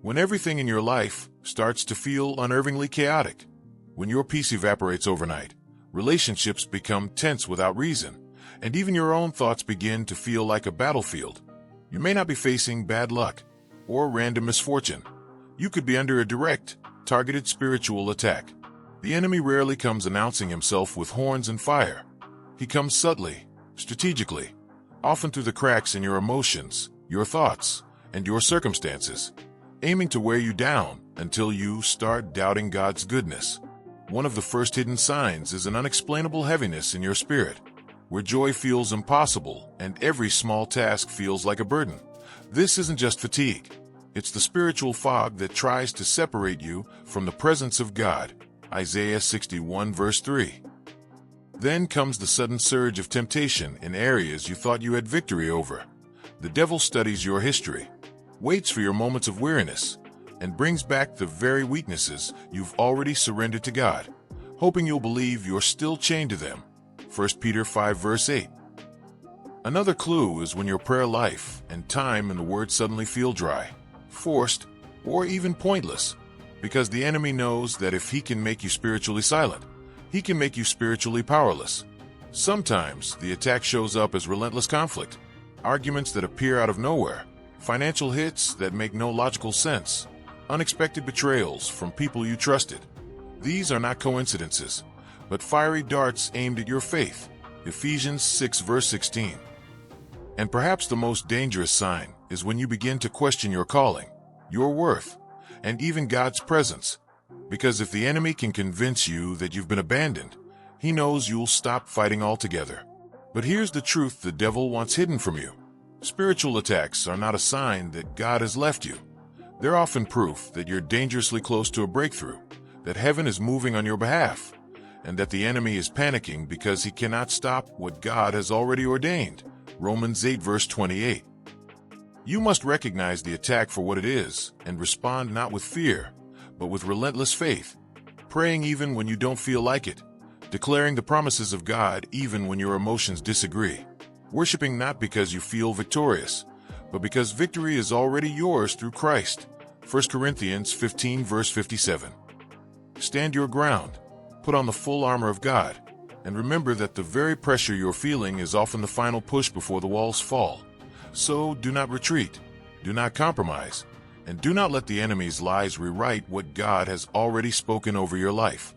When everything in your life starts to feel unnervingly chaotic, when your peace evaporates overnight, relationships become tense without reason, and even your own thoughts begin to feel like a battlefield, you may not be facing bad luck or random misfortune. You could be under a direct, targeted spiritual attack. The enemy rarely comes announcing himself with horns and fire. He comes subtly, strategically, often through the cracks in your emotions, your thoughts, and your circumstances, aiming to wear you down until you start doubting God's goodness. One of the first hidden signs is an unexplainable heaviness in your spirit, where joy feels impossible and every small task feels like a burden. This isn't just fatigue. It's the spiritual fog that tries to separate you from the presence of God. Isaiah 61 verse 3. Then comes the sudden surge of temptation in areas you thought you had victory over. The devil studies your history, waits for your moments of weariness, and brings back the very weaknesses you've already surrendered to God, hoping you'll believe you're still chained to them. 1 Peter 5 verse 8. Another clue is when your prayer life and time in the Word suddenly feel dry, forced, or even pointless, because the enemy knows that if he can make you spiritually silent, he can make you spiritually powerless. Sometimes the attack shows up as relentless conflict, arguments that appear out of nowhere, financial hits that make no logical sense, unexpected betrayals from people you trusted. These are not coincidences, but fiery darts aimed at your faith. Ephesians 6 verse 16. And perhaps the most dangerous sign is when you begin to question your calling, your worth, and even God's presence. Because if the enemy can convince you that you've been abandoned, he knows you'll stop fighting altogether. But here's the truth the devil wants hidden from you. Spiritual attacks are not a sign that God has left you. They're often proof that you're dangerously close to a breakthrough, that heaven is moving on your behalf, and that the enemy is panicking because he cannot stop what God has already ordained. Romans 8 verse 28. You must recognize the attack for what it is and respond not with fear, but with relentless faith, praying even when you don't feel like it, declaring the promises of God even when your emotions disagree, worshiping not because you feel victorious, but because victory is already yours through Christ. 1 Corinthians 15 verse 57. Stand your ground, put on the full armor of God, and remember that the very pressure you're feeling is often the final push before the walls fall. So do not retreat, do not compromise, and do not let the enemy's lies rewrite what God has already spoken over your life.